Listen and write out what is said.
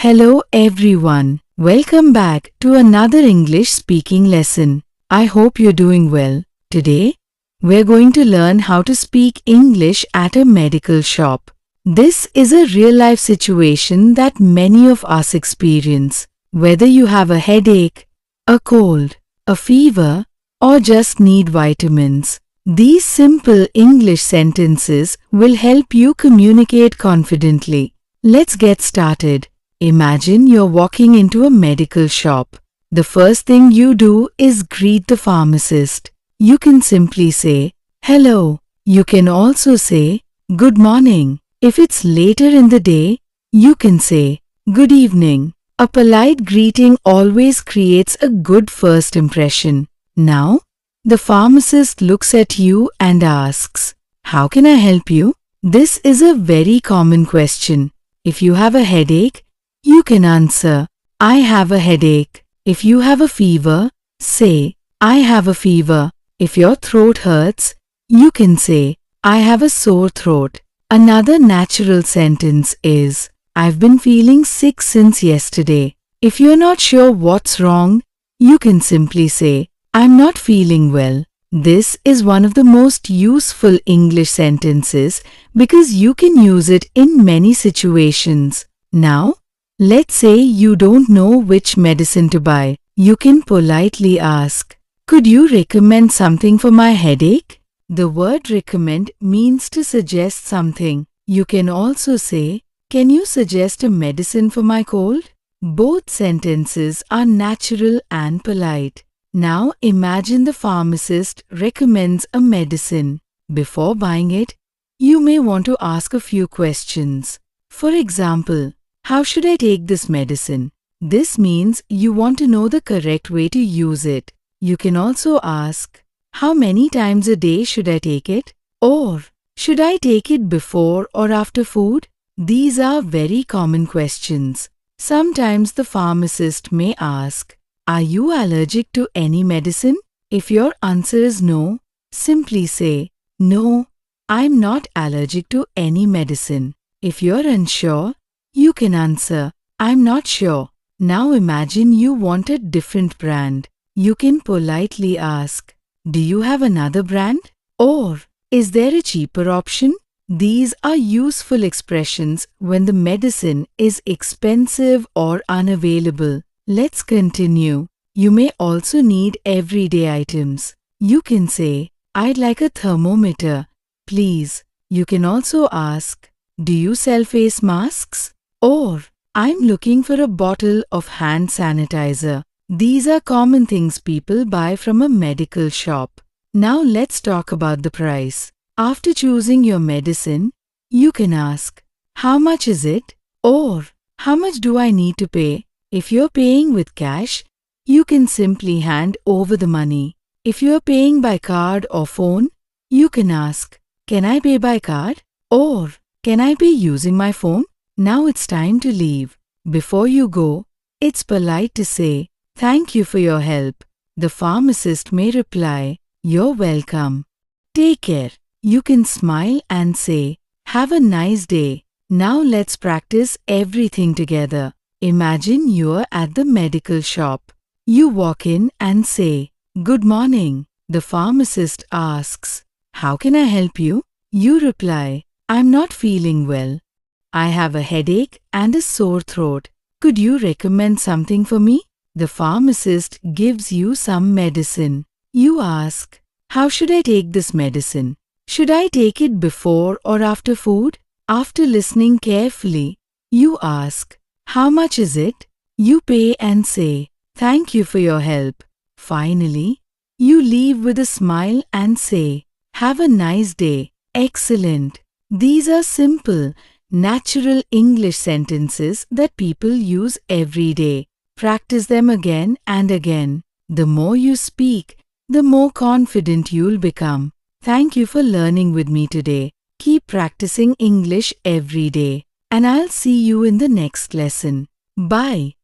Hello everyone. Welcome back to another English speaking lesson. I hope you're doing well. Today, we're going to learn how to speak English at a medical shop. This is a real-life situation that many of us experience. Whether you have a headache, a cold, a fever, or just need vitamins, these simple English sentences will help you communicate confidently. Let's get started. Imagine you're walking into a medical shop. The first thing you do is greet the pharmacist. You can simply say, "Hello." You can also say, "Good morning." If it's later in the day, you can say, "Good evening." A polite greeting always creates a good first impression. Now, the pharmacist looks at you and asks, "How can I help you?" This is a very common question. If you have a headache, you can answer, "I have a headache." If you have a fever, say, "I have a fever." If your throat hurts, you can say, "I have a sore throat." Another natural sentence is, "I've been feeling sick since yesterday." If you're not sure what's wrong, you can simply say, "I'm not feeling well." This is one of the most useful English sentences because you can use it in many situations. Now, let's say you don't know which medicine to buy. You can politely ask, "Could you recommend something for my headache?" The word recommend means to suggest something. You can also say, "Can you suggest a medicine for my cold?" Both sentences are natural and polite. Now imagine the pharmacist recommends a medicine. Before buying it, you may want to ask a few questions. For example, "How should I take this medicine?" This means you want to know the correct way to use it. You can also ask, "How many times a day should I take it?" Or, "Should I take it before or after food?" These are very common questions. Sometimes the pharmacist may ask, "Are you allergic to any medicine?" If your answer is no, simply say, "No, I'm not allergic to any medicine." If you're unsure, you can answer, "I'm not sure." Now imagine you want a different brand. You can politely ask, "Do you have another brand?" Or, "Is there a cheaper option?" These are useful expressions when the medicine is expensive or unavailable. Let's continue. You may also need everyday items. You can say, "I'd like a thermometer, please." You can also ask, "Do you sell face masks?" Or, "I'm looking for a bottle of hand sanitizer." These are common things people buy from a medical shop. Now let's talk about the price. After choosing your medicine, you can ask, "How much is it?" Or, "How much do I need to pay?" If you're paying with cash, you can simply hand over the money. If you're paying by card or phone, you can ask, "Can I pay by card?" Or, "Can I pay using my phone?" Now it's time to leave. Before you go, it's polite to say, "Thank you for your help." The pharmacist may reply, "You're welcome. Take care." You can smile and say, "Have a nice day." Now let's practice everything together. Imagine you're at the medical shop. You walk in and say, "Good morning." The pharmacist asks, "How can I help you?" You reply, "I'm not feeling well. I have a headache and a sore throat. Could you recommend something for me?" The pharmacist gives you some medicine. You ask, "How should I take this medicine? Should I take it before or after food?" After listening carefully, you ask, "How much is it?" You pay and say, "Thank you for your help." Finally, you leave with a smile and say, "Have a nice day." Excellent. These are simple, natural English sentences that people use every day. Practice them again and again. The more you speak, the more confident you'll become. Thank you for learning with me today. Keep practicing English every day, and I'll see you in the next lesson. Bye.